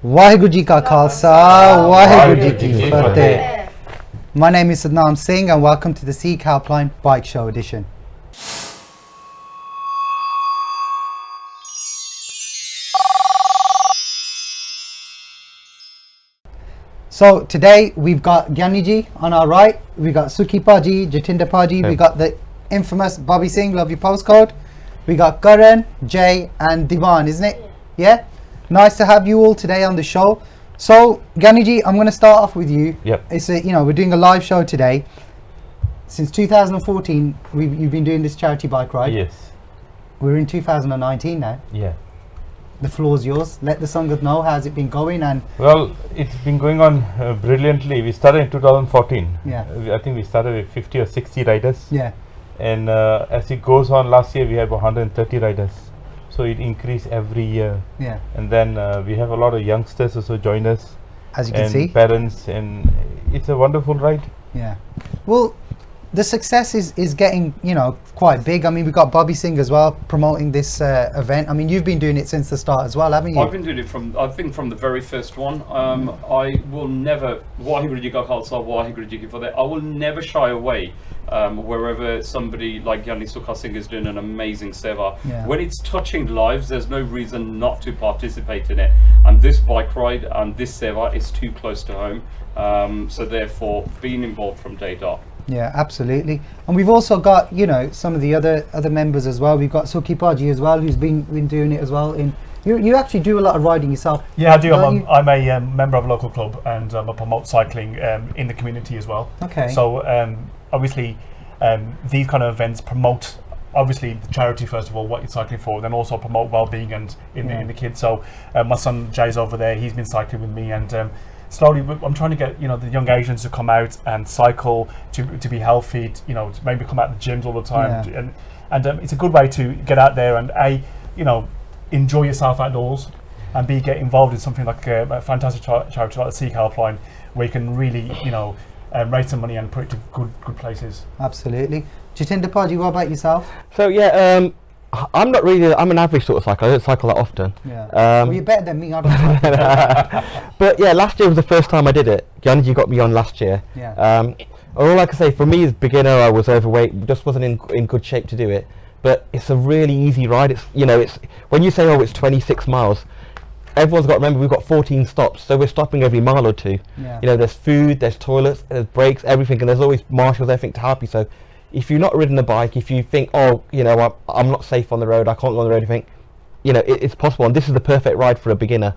Waheguru Ji Ka Khalsa, Waheguru Ji Ki Fateh. My name is Satnam Singh and welcome to the Sikh Helpline Bike Show edition. So today we've got Gyani Ji on our right, we've got Sukhi Paji, Jatinder Paji, we got the infamous Bobby Singh, love your postcode. We got Karan, Jay and Divan, isn't it? Yeah? Nice to have you all today on the show. So Gyani Ji, I'm going to start off with you. Yep. It's we're doing a live show today. Since 2014, you've been doing this charity bike ride. Yes. We're in 2019 now. Yeah. The floor's yours. Let the Sangat know how's it been going. And well, it's been going on brilliantly. We started in 2014. Yeah. I think we started with 50 or 60 riders. Yeah. And as it goes on, last year we had 130 riders. So it increased every year. Yeah. And then we have a lot of youngsters also join us. As you can see. Parents, and it's a wonderful ride. Yeah. Well, the success is getting, quite big. I mean, we've got Bobby Singh as well promoting this event. I mean, you've been doing it since the start as well, haven't you? I've been doing it from the very first one. I will never, Waheguru Ji Ka Khalsa, Waheguru Ji Ki Fateh, I will never shy away wherever somebody like Gyani Sukha Singh is doing an amazing seva. Yeah. When it's touching lives, there's no reason not to participate in it. And this bike ride and this seva is too close to home. So therefore, being involved from day dot. Yeah, absolutely. And we've also got, some of the other members as well. We've got Sukhi Paji as well, who's been doing it as well. You actually do a lot of riding yourself. Yeah, I do. I'm a member of a local club and I promote cycling in the community as well. Okay. So obviously these kind of events promote obviously the charity first of all, what you're cycling for, then also promote well-being and in the kids. So my son Jay's over there. He's been cycling with me and. Slowly, I'm trying to get the young Asians to come out and cycle to be healthy. To maybe come out the gyms all the time, and it's a good way to get out there and enjoy yourself outdoors, and get involved in something like a fantastic charity like the Sikh Helpline, where you can really raise some money and put it to good places. Absolutely. Jatinder Paji, what about yourself? So yeah. I'm not really. I'm an average sort of cycler. I don't cycle that often. Yeah. Well, you're better than me. I don't. But yeah, last year was the first time I did it. Gyani Ji got me on last year. Yeah. All I can say for me as beginner, I was overweight. Just wasn't in good shape to do it. But it's a really easy ride. It's when you say it's 26 miles. Everyone's got to remember we've got 14 stops, so we're stopping every mile or two. Yeah. There's food, there's toilets, there's breaks, everything, and there's always marshals, everything to help you. So. If you've not ridden a bike, if you think, I'm not safe on the road, I can't go on the road, you think, it's possible, and this is the perfect ride for a beginner.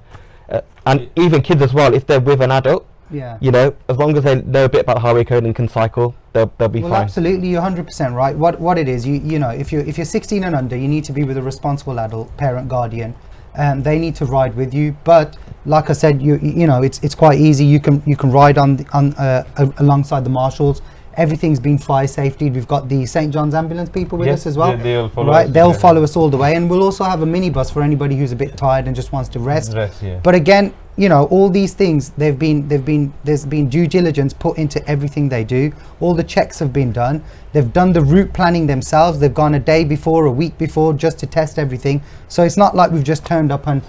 And even kids as well, if they're with an adult, as long as they know a bit about highway code and can cycle, they'll be fine. Absolutely, you're 100% right. What it is, if you're 16 and under, you need to be with a responsible adult, parent, guardian, and they need to ride with you. But like I said, it's quite easy. You can ride alongside the marshals. Everything's been fire safety. We've got the St. John's ambulance people with us as well. They'll follow us. They'll follow us all the way, and we'll also have a minibus for anybody who's a bit tired and just wants to rest. But again, all these things, there's been due diligence put into everything they do. All the checks have been done. They've done the route planning themselves. They've gone a day before, a week before, just to test everything. So it's not like we've just turned up and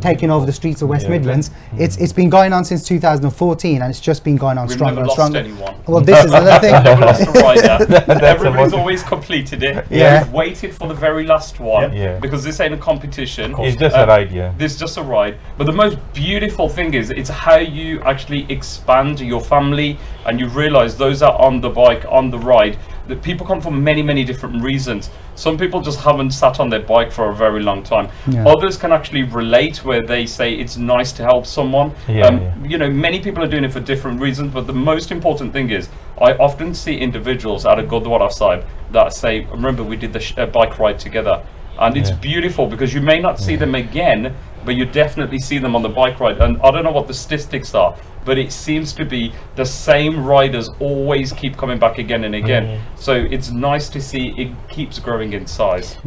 taken over the streets of West Midlands. It's been going on since 2014, and it's just been going on stronger and stronger. We've never lost anyone. Well, this is another thing. We've never lost a rider. Everybody's always completed it. Yeah. We've waited for the very last one because this ain't a competition. It's just a ride, This is just a ride. But the most beautiful thing is it's how you actually expand your family, and you realise those are on the bike, on the ride. That people come for many different reasons. Some people just haven't sat on their bike for a very long time. Others can actually relate, where they say it's nice to help someone. Many people are doing it for different reasons, but the most important thing is I often see individuals at a Gurdwara side that say, remember we did the bike ride together, and it's beautiful because you may not see them again, but you definitely see them on the bike ride. And I don't know what the statistics are, but it seems to be the same riders always keep coming back again and again. So it's nice to see it keeps growing in size.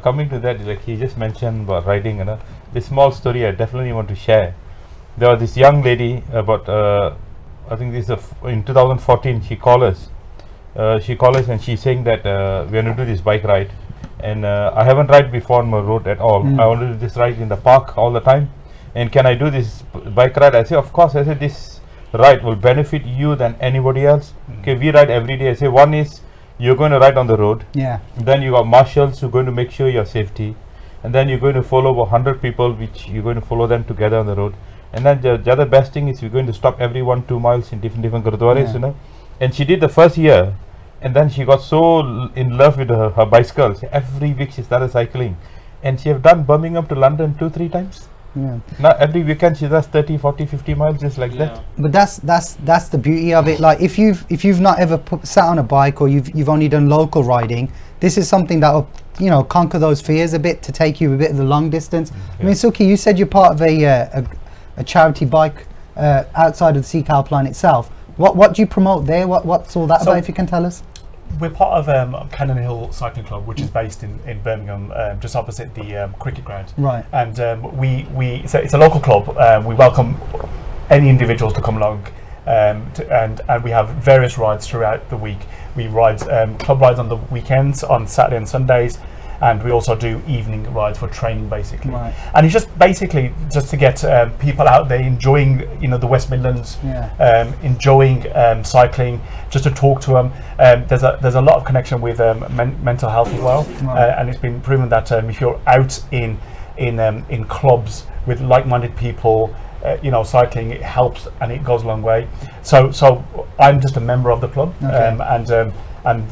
Coming to that, like he just mentioned about riding, this small story I definitely want to share. There was this young lady about I think this is in 2014. She called us and she's saying that we're going to do this bike ride, and I haven't ride before on my road at all. I want to do this ride in the park all the time, and can I do this bike ride? I say, of course. I said, this ride will benefit you than anybody else. Okay, we ride every day. I say, one is you're going to ride on the road. Yeah. Then you got marshals who are going to make sure your safety, and then you're going to follow 100 people, which you're going to follow them together on the road. And then the other best thing is we're going to stop every 1-2 miles in different Gurdwaras, you know. And she did the first year, and then she got so in love with her bicycles. Every week she started cycling, and she have done Birmingham to London 2-3 times. Yeah. Now every weekend she does 30, 40, 50 miles just like that. But that's the beauty of it. Like if you've not ever sat on a bike, or you've only done local riding, this is something that will, you know, conquer those fears a bit, to take you a bit of the long distance. I mean, Suki, you said you're part of a charity bike outside of the Sikh Helpline itself. What do you promote there? What's all that about, if you can tell us? We're part of Cannon Hill Cycling Club, which is based in Birmingham, just opposite the cricket ground. Right. And it's a local club. We welcome any individuals to come along, and we have various rides throughout the week. We ride club rides on the weekends, on Saturday and Sundays, and we also do evening rides for training, basically. Right. And it's just basically just to get people out there enjoying, you know, the West Midlands, enjoying cycling, just to talk to them. There's a lot of connection with mental health as well, and it's been proven that if you're out in clubs with like-minded people, you know, cycling, it helps and it goes a long way. So I'm just a member of the club, and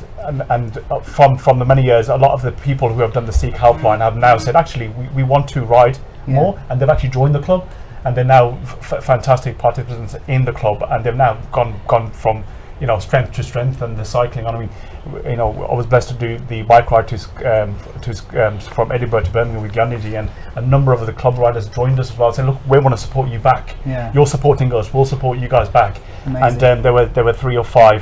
from the many years, a lot of the people who have done the Sikh Helpline have now said, actually, we want to ride more, and they've actually joined the club, and they're now fantastic participants in the club, and they've now gone from, you know, strength to strength, and the cycling. I mean, you know, I was blessed to do the bike ride from Edinburgh to Birmingham with Gandhiji, and a number of the club riders joined us as well, saying, look, we want to support you back. You're supporting us, we'll support you guys back. Amazing. And there were 3 or 4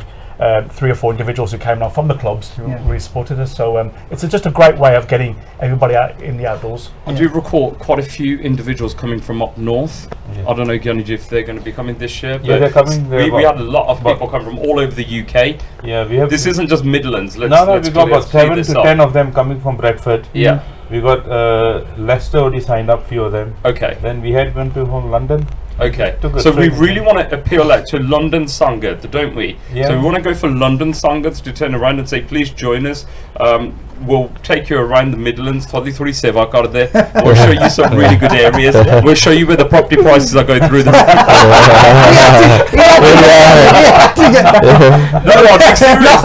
individuals who came now from the clubs who really supported us. So it's just a great way of getting everybody out in the outdoors. I do recall quite a few individuals coming from up north. I don't know, Gyaniji, if they're going to be coming this year. Yeah, they're coming. We had a lot of people come from all over the UK. Yeah, we have. This isn't just Midlands. We got about 7 to 10 of them coming from Bradford. Yeah. We got Leicester already signed up, few of them. Okay. Then we had one to from London. Okay, so we really want to appeal to London Sangat, don't we? Yeah. So we want to go for London Sangats to turn around and say, please join us. We'll take you around the Midlands. We'll show you some really good areas. We'll show you where the property prices are going through the roof. No, I'm serious.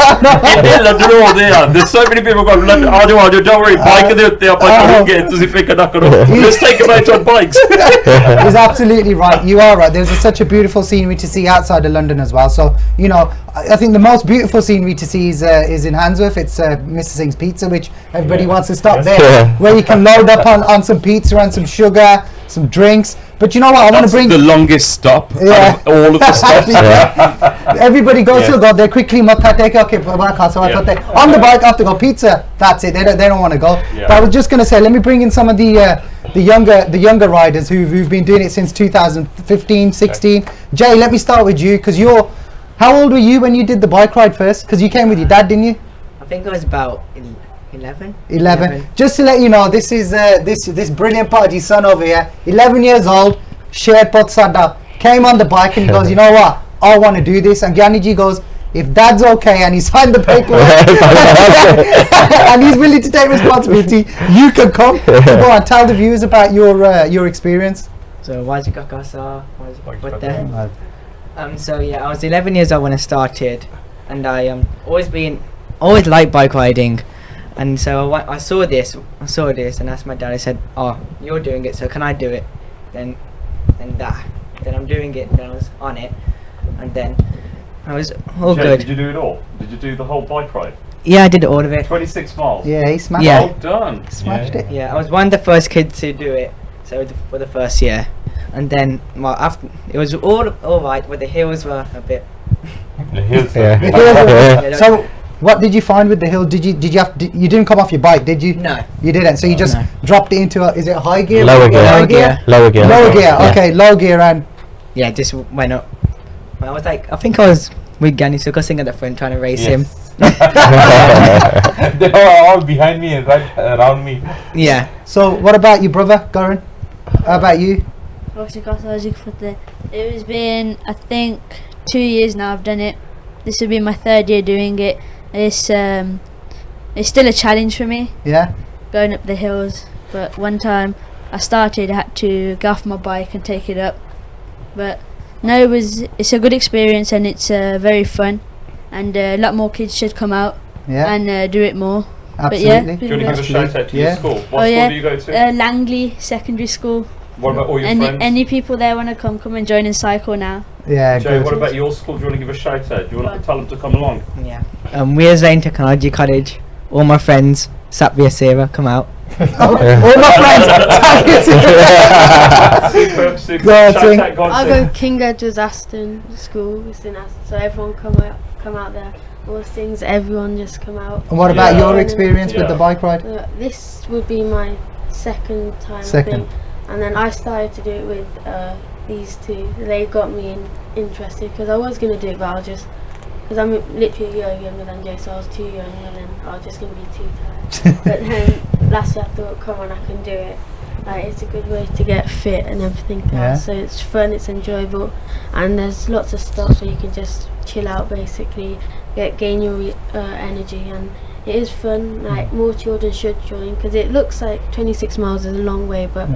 London all there. There's so many people going, London, don't worry, bike there, let's take them out on bikes. He's absolutely right. You are right. There's such a beautiful scenery to see outside of London as well. So, you know, I think the most beautiful scenery to see is in Handsworth. It's Mr. Singh's Pizza, which everybody wants to stop there, where you can load up on some pizza and some sugar, some drinks. But you know what? I want to bring the longest stop out of all of the stops. Everybody goes to go there quickly. On the bike, I have to go pizza. That's it. They don't want to go. But I was just going to say, let me bring in some of the younger riders who've been doing it since 2015, 16. Jay, let me start with you, because how old were you when you did the bike ride first? Because you came with your dad, didn't you? I think I was about 11. 11. Just to let you know, this is this brilliant party son over here, 11 years old, shared Potsada, came on the bike and he goes, you know what, I want to do this. And Gyaniji goes, if dad's okay, and he signed the paperwork and he's willing to take responsibility, you can come. So go on, tell the viewers about your experience. So so yeah, I was 11 years old when I started, and I always liked bike riding, and so I saw this and asked my dad. I said, oh, you're doing it, so can I do it? Then I'm doing it, and I was on it, and then I was all good. Did you do it all? Did you do the whole bike ride? Yeah, I did all of it. 26 miles? Yeah, he smashed it. Well done. Smashed it. Yeah, I was one of the first kids to do it, so for the first year. And then after, it was all right, but the hills were a bit. The hills. So, what did you find with the hill? Did you you didn't come off your bike, did you? No. You didn't. So you just dropped it into is it high gear? Lower gear. Lower gear. Yeah. Okay, low gear and. Yeah, just went up. I was like, I think I was with Gani Sukasing at the front trying to race him. They were all behind me and right around me. Yeah. So what about you, brother, Garan? How about you? It has been, I think, 2 years now I've done it. This will be my 3rd year doing it. It's still a challenge for me. Yeah. Going up the hills. But one time I started, I had to get off my bike and take it up. But no, it's a good experience and it's very fun. And a lot more kids should come out and do it more. Absolutely. Do you want to give a shout out to your school? What school do you go to? Langley Secondary School. What about all your friends? Any people there want to come and join and cycle now. Yeah, Jay, what about your school? Do you want to give a shout out? Do you want to tell them to come along? Yeah. We are Zane Technology College. All my friends, Sapvia Seva, come out. All my friends. Super. Go on, I'll go King Edward's Aston School. It's in Aston, so everyone come out there. All things, everyone just come out. And what about your experience with the bike ride? This would be my second time. Second. I think. And then I started to do it with these two. They got me interested because I was going to do it, but because I'm literally a year younger than Jay, so I was too young, and then I was just going to be too tired. But then last year I thought, come on, I can do it. It's a good way to get fit and everything else. So it's fun, it's enjoyable, and there's lots of stuff so you can just chill out basically, gain your energy, and it is fun. More children should join because it looks like 26 miles is a long way, but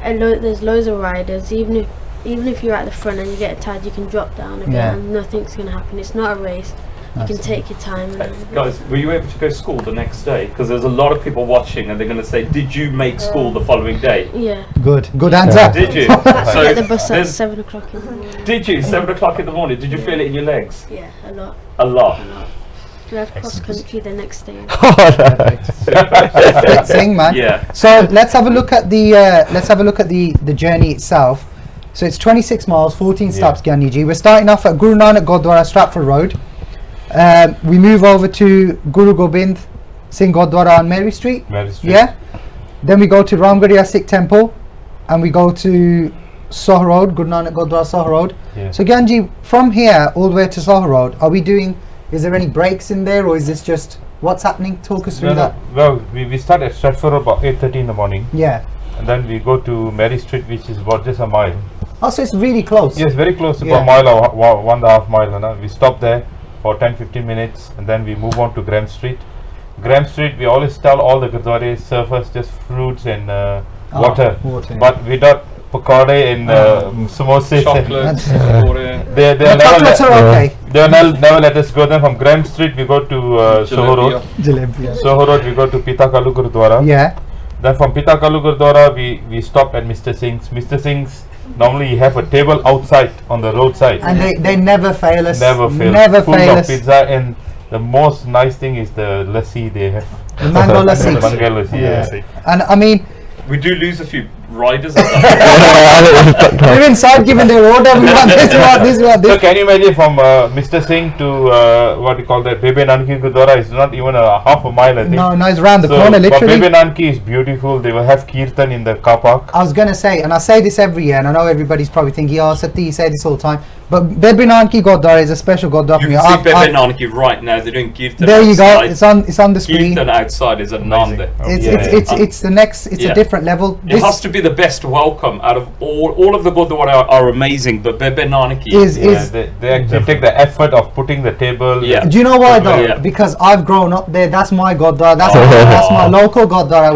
there's loads of riders. Even if you're at the front and you get tired, you can drop down a bit and nothing's going to happen. It's not a race. You can take your time. Guys, were you able to go to school the next day? Because there's a lot of people watching and they're going to say, did you make school the following day? Yeah. Good answer. Did you? So get the bus at 7 o'clock in the morning. Did you? 7 o'clock in the morning. Did you feel it in your legs? Yeah, a lot. A lot. We have cross country the next day. Sing, man. Yeah. So let's have a look at the journey itself. So it's 26 miles, 14 stops, Gyani ji. We're starting off at Guru Nanak Gurdwara, Stratford Road. We move over to Guru Gobind Singh Gurdwara on Mary Street. Yeah. Then we go to Ramgarhia Sikh Temple, and we go to Soh Road, Guru Nanak Gurdwara Soh Road. Yeah. So Gyani ji, from here all the way to Soh Road, is there any breaks in there, or is this just what's happening? Talk us through that. Well, we start at Stratford about 8:30 in the morning. Yeah. And then we go to Mary Street, which is about just a mile. Oh, so it's really close. Yes, very close, about a mile or 1.5 miles. We stop there for 10-15 minutes, and then we move on to Graham Street. Graham Street, we always tell all the Gurdwaras serve us just fruits and water. But without pakode and samosas. Chocolates. Chocolates are okay. They'll never let us go. Then from Graham Street, we go to Soho Road. Soho Road, we go to Pitakalu Gurdwara. Yeah. Then from Pitakalu Gurdwara, we stop at Mr. Singhs. Mr. Singhs, normally you have a table outside on the roadside. And they never fail us. Never fail us. Pizza, and the most nice thing is the lassi they have. The mango lassi. The mango lassi, yeah. And I mean, we do lose a few riders. They're inside giving their order. We want this. So can you imagine from Mr. Singh to what you call that Bebe Nanki Gurdwara is not even a half a mile, I think. No, it's around the corner, literally. But Bebe Nanki is beautiful. They will have kirtan in the car park. I was gonna say, and I say this every year, and I know everybody's probably thinking, "Oh, Sati, you say this all the time." But Bebe Nanki Gurdwara is a special Gurdwara for me. You can see Bebe Nanki right now. They're doing kirtan. There you outside. go. It's on the screen. Kirtan outside is a nanda. It's the next. It's a different level. It has to be the best welcome out of all of the Gurdwara are amazing, but Bebe Nanki they actually take the effort of putting the table. Yeah. Do you know why though? Because I've grown up there. That's my Gurdwara. That's my local Gurdwara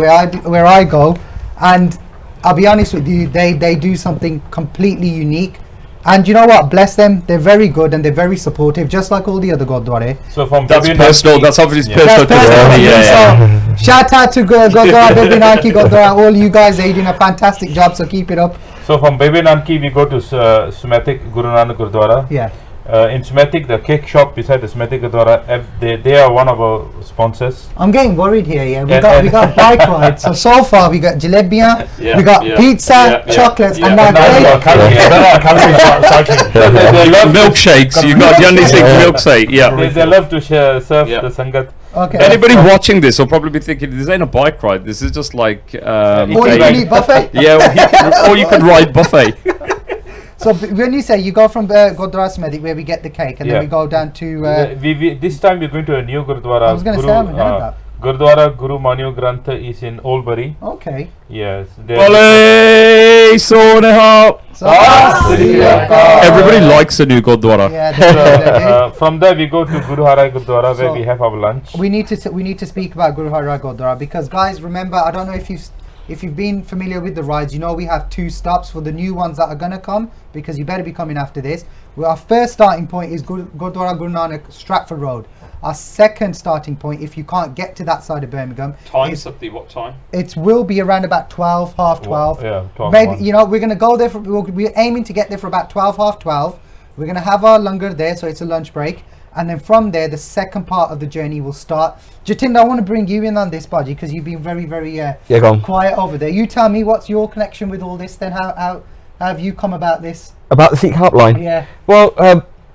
where I go, and I'll be honest with you, they do something completely unique. And you know what? Bless them. They're very good and they're very supportive, just like all the other Gurdwara. So from that's personal. That's obviously personal. So shout out to Gurdwara, Bebe Nanki Gurdwara. All you guys are doing a fantastic job. So keep it up. So from Bebe Nanki we go to Sumatic Guru Nanak Gurdwara. Yeah. In Sumatic, the cake shop beside the Sumatic Gurdwara, they are one of our sponsors. I'm getting worried here. Yeah, we got bike rides. So far we got jalebiya, we got pizza, chocolates, and now they love milkshakes. You got Yanni Singh milkshake. Yeah, they love to serve the Sangat. Okay. Anybody watching this will probably be thinking, this ain't a bike ride. This is just like all you can eat buffet. Yeah, or you can ride buffet. So when you say you go from Gurdwara Smadik where we get the cake and then we go down to we this time we're going to a new Gurdwara. I was going to say I haven't heard that. Gurdwara Guru Manu Grantha is in Oldbury. Okay. Yes. Bole Soneha. Everybody likes a new Gurdwara. Yeah, from there we go to Guru Harai Gurdwara where we have our lunch. we need to speak about Guru Harai Gurdwara because guys, remember, I don't know if you've been familiar with the rides, you know we have 2 stops for the new ones that are gonna come, because you better be coming after this. Well, our first starting point is Gurdwara Guru Nanak Stratford Road. Our second starting point, if you can't get to that side of Birmingham, What time? it will be around about 12, half 12. Yeah, 12. Maybe, you know, we're going to go there we're aiming to get there for about 12, half 12. We're going to have our langar there, so it's a lunch break. And then from there, the second part of the journey will start. Jatinder, I want to bring you in on this, Baji, because you've been very, very quiet over there. You tell me, what's your connection with all this then? How have you come about this? About the Sikh Helpline? Yeah. Well,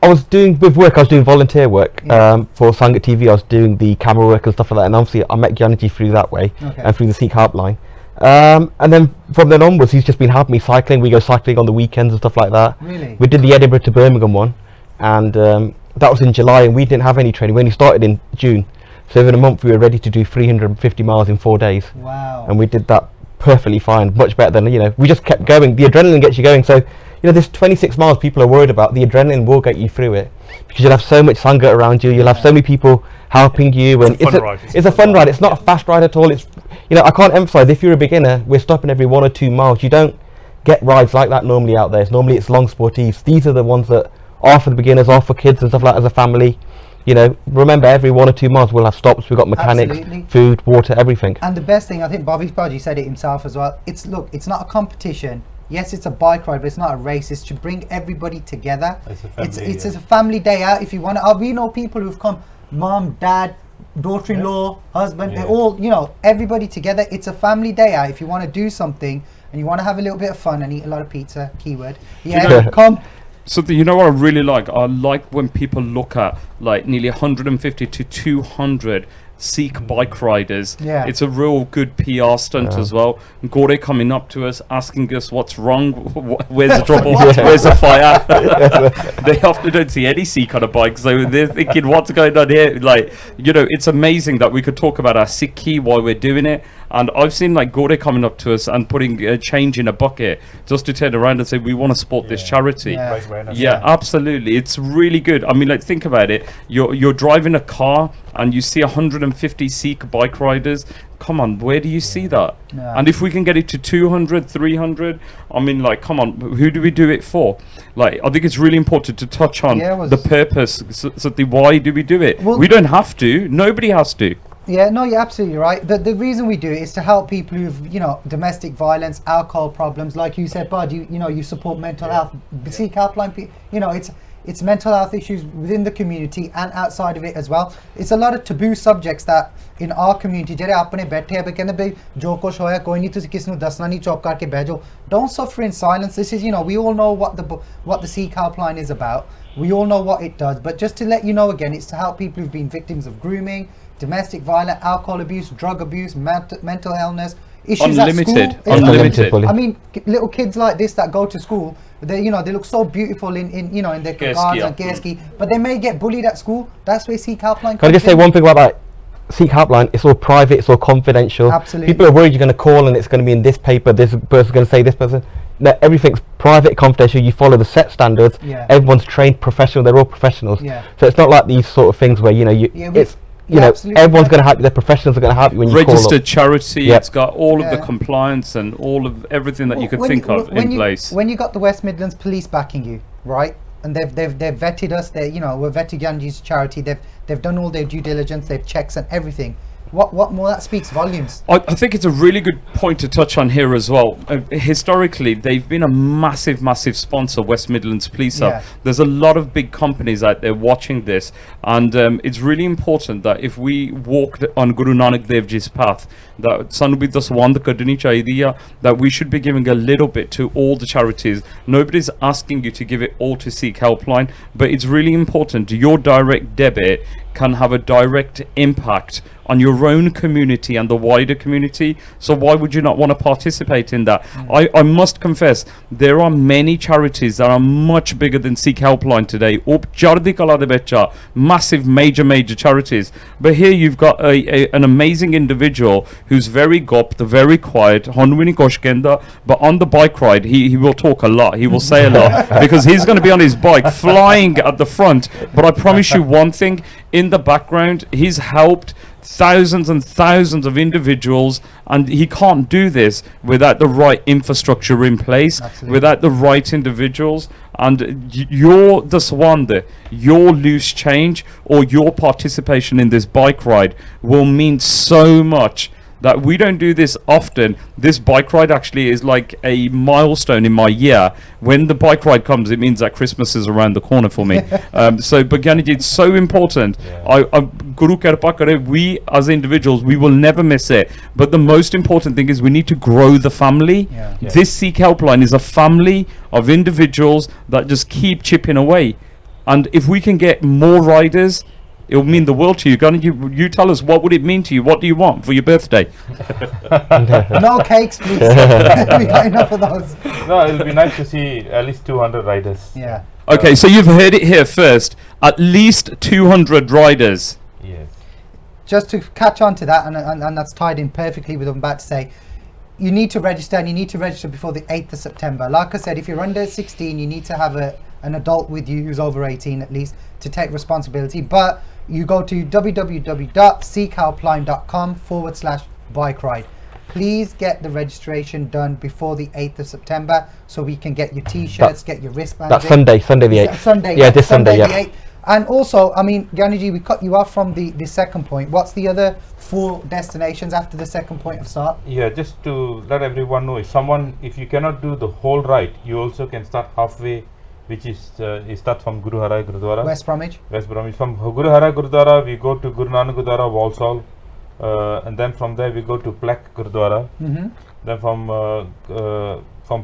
I was doing volunteer work for Sangat TV. I was doing the camera work and stuff like that, and obviously I met Gyanji through that way, and through the Sikh Helpline. And then from then onwards, he's just been helping me cycling. We go cycling on the weekends and stuff like that. Really? We did the Edinburgh to Birmingham one, and that was in July, and we didn't have any training. We only started in June, so within a month we were ready to do 350 miles in 4 days. Wow. And we did that perfectly fine, much better than, you know, we just kept going. The adrenaline gets you going. So, you know, this 26 miles people are worried about, the adrenaline will get you through it, because you'll have so much Sangat around you, you'll have so many people helping you, and it's a fun ride. It's not a fast ride at all. It's, you know, I can't emphasize, if you're a beginner, we're stopping every 1 or 2 miles. You don't get rides like that normally out there. Normally it's long sportives. These are the ones that are for the beginners, are for kids and stuff like that, as a family. You know, remember, every 1 or 2 miles we'll have stops. We've got mechanics, food, water, everything. And the best thing, I think Baji said it himself as well, it's not a competition. Yes, it's a bike ride, but it's not a race. It's to bring everybody together. It's a family day out. If you want to, we know people who've come, mom, dad, daughter-in-law, husband, they're all, you know, everybody together. It's a family day out. If you want to do something and you want to have a little bit of fun and eat a lot of pizza, keyword, come. So you know what I really like? I like when people look at like nearly 150 to 200 Sikh bike riders. Yeah. It's a real good PR stunt as well. Gore coming up to us, asking us what's wrong, where's the trouble, where's the fire. They often don't see any Sikh on a bike, so they're thinking, what's going on here? Like, you know, it's amazing that we could talk about our Sikhi while we're doing it. And I've seen like Gore coming up to us and putting a change in a bucket just to turn around and say, we want to support this charity. Yeah, absolutely. It's really good. I mean, like, think about it. You're driving a car and you see 150 Sikh bike riders. Come on, where do you see that? And if we can get it to 200, 300, I mean, like, come on, who do we do it for? Like, I think it's really important to touch on the purpose. So why do we do it? Well, we don't have to. Nobody has to. Yeah, no, you're absolutely right. The reason we do it is to help people who've, you know, domestic violence, alcohol problems. Like you said, Bud, you know, you support mental health. Sikh Helpline, you know, it's mental health issues within the community and outside of it as well. It's a lot of taboo subjects that in our community, don't suffer in silence. This is, you know, we all know what the Sikh Helpline is about. We all know what it does. But just to let you know again, it's to help people who've been victims of grooming, domestic violence, alcohol abuse, drug abuse, mental illness, issues unlimited. At school. Unlimited. I mean, little kids like this that go to school, they, you know, they look so beautiful in you know, in their cars and gear ski, but they may get bullied at school. That's where Sikh Helpline comes in. Can I just say one thing about that? Sikh Helpline, it's all private, it's all confidential. Absolutely. People are worried you're going to call and it's going to be in this paper, this person's going to say this person. No, everything's private, confidential. You follow the set standards. Everyone's trained professional. They're all professionals. So it's not like these sort of things where, you know, it's, you know, everyone's going to help you. The professionals are going to help you when you call up. Registered charity. It's got all of the compliance and all of everything that you could think of in place. When you got the West Midlands Police backing you, right? And they've vetted us. They, you know, we're vetted Gyanji's charity. They've done all their due diligence. They've checks and everything. What more? That speaks volumes. I think it's a really good point to touch on here as well. Historically, they've been a massive sponsor, West Midlands Police. There's a lot of big companies out there watching this, and it's really important that if we walk on Guru Nanak Dev Ji's path, that we should be giving a little bit to all the charities. Nobody's asking you to give it all to Sikh Helpline, but it's really important. Your direct debit can have a direct impact on your own community and the wider community. So why would you not want to participate in that? I must confess, there are many charities that are much bigger than Sikh Helpline today. Massive, major charities. But here you've got an amazing individual who's very gupt, very quiet, but on the bike ride, he will talk a lot. He will say a lot because he's going to be on his bike flying at the front. But I promise you one thing, in the background, he's helped thousands and thousands of individuals, and he can't do this without the right infrastructure in place. Absolutely. Without the right individuals. And your Daswanda, your loose change or your participation in this bike ride will mean so much. That we don't do this often. This bike ride actually is like a milestone in my year. When the bike ride comes, it means that Christmas is around the corner for me. So Bhagyanaji, it's so important. Guru Kirpa Kare, we as individuals, we will never miss it. But the most important thing is we need to grow the family. This Sikh Helpline is a family of individuals that just keep chipping away. And if we can get more riders, it will mean the world to you. You tell us, what would it mean to you? What do you want for your birthday? No cakes, please. We got enough of those. No, it'll be nice to see at least 200 riders. Yeah. Okay, so you've heard it here first. At least 200 riders. Yes. Just to catch on to that, and that's tied in perfectly with what I'm about to say. You need to register, and you need to register before the 8th of September. Like I said, if you're under 16, you need to have an adult with you who's over 18 at least to take responsibility. But you go to www.sikhhelpline.com/bike ride. Please get the registration done before the 8th of September so we can get your t-shirts, get your wristbands. That's Sunday the 8th. Sunday, yeah, this Sunday, the 8th. And also, I mean, Gyanaji, we cut you off from the second point. What's the other 4 destinations after the second point of start? Yeah, just to let everyone know, if you cannot do the whole ride, you also can start halfway, which is start from Gurdwara, West Bromwich. From Gurdwara, we go to Guru Nanak Gurdwara, Walsall, and then from there we go to Plek Gurdwara. Then from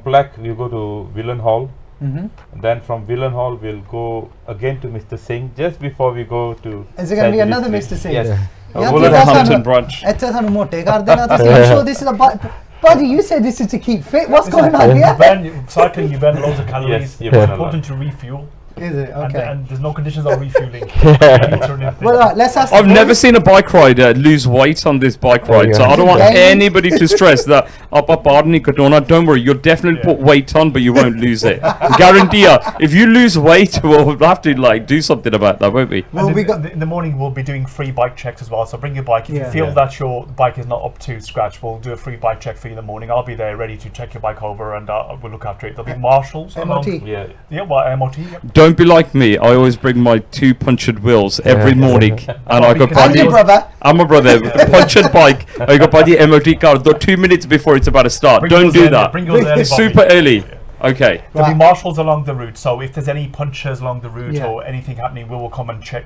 Plek we go to Villan Hall. Then from Villan Hall we'll go again to Mr. Singh just before we go to. Is it going to be another Mr. Singh? Yes. Wolverhampton branch. I'm sure this is a Buddy, you said this is to keep fit. What's going on here? Cycling, you burn loads of calories. Yes, It's important to refuel. Is it? Okay. And there's no conditions of refueling. Well, let's ask. I've never seen a bike rider lose weight on this bike ride, so I don't want anybody to stress that. Don't worry, you'll definitely put weight on, but you won't lose it. Guarantee you. If you lose weight, we'll have to do something about that, won't we? Well, in the morning we'll be doing free bike checks as well. So bring your bike. If you feel that your bike is not up to scratch, we'll do a free bike check for you in the morning. I'll be there ready to check your bike over, and we'll look after it. There'll be marshals. MOT. MOT. Don't be like me. I always bring my 2 punctured wheels every morning, and I got And your brother. I'm a brother. Punctured bike. I got the MOT car 2 minutes before it's about to start. Don't do that. Bring yours early, Super early. Okay. There'll be marshals along the route, so if there's any punctures along the route or anything happening, we will come and check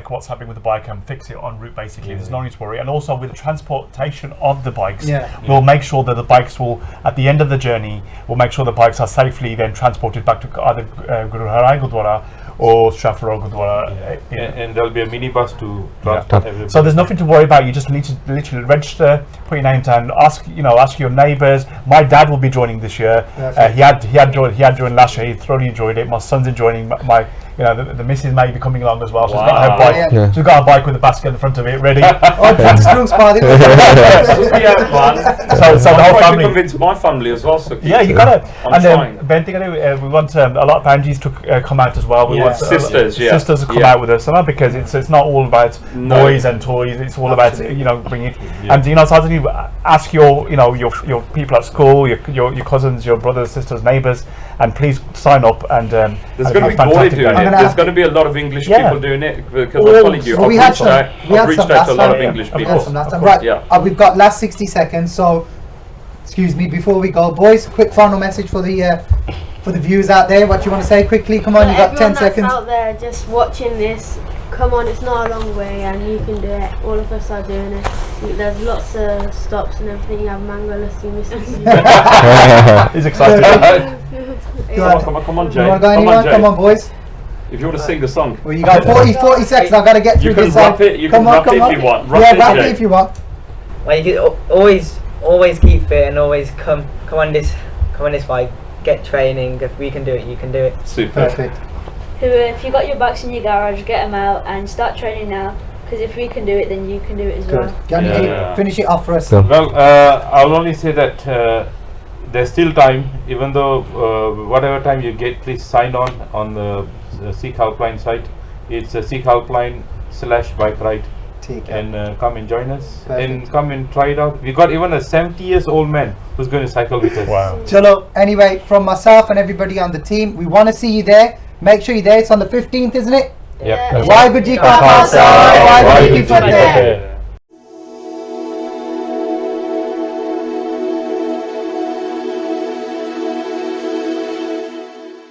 what's happening with the bike and fix it en route. Basically, there's no need to worry. And also with the transportation of the bikes, we'll make sure that the bikes will, at the end of the journey, we'll make sure the bikes are safely then transported back to either Gurdwara or Shafro Gurdwara. And there'll be a minibus to transport everybody. So there's nothing to worry about. You just need to literally register, put your name down, ask your neighbours. My dad will be joining this year. He had joined last year. He thoroughly enjoyed it. My son's enjoying the missus may be coming along as well. So she's got her bike. She's got a bike with a basket in front of it ready. That's party. So the whole family. Convince my family as well. So Yeah, you got it. I'm And trying. Ben, we want a lot of Angies to come out as well. We want Sisters, sisters to come out with us, and because it's not all about boys and toys. It's all about bringing it. And suddenly ask your people at school, your cousins, your brothers, sisters, neighbours, and please sign up. And there's going to be Gori doing it. There's going to be a lot of English people doing it because I'm telling you, I've reached out to a lot of English people. Right, we've got last 60 seconds, so excuse me before we go, boys. Quick final message for the viewers out there. What do you want to say quickly? Come on, you got 10 seconds. Out there just watching this, come on, it's not a long way, and you can do it. All of us are doing it. There's lots of stops and everything. You have mango lassi, Mrs. He's excited. Come on, Jay. Come on, boys. If you want to sing a song. Well, you got 40 seconds. I've got to get through You can this. rap it. You can rap it if you want. Yeah, rap it if you want. Well, you can always keep fit and always come on this fight. Get training. If we can do it, you can do it. Super. Perfect. If you got your bikes in your garage, get them out and start training now. Because if we can do it, then you can do it as well. Good. Finish it off for us. Well, I'll only say that there's still time. Even though whatever time you get, please sign on the Sikh Helpline site. It's Sikh Helpline /bike ride. And come and join us. And come and try it out. We got even a 70-year-old man who's going to cycle with us. Wow. Chalo, anyway, from myself and everybody on the team, we want to see you there. Make sure you're there. It's on the 15th, isn't it? Yep. Why would you come outside? Why would you put there?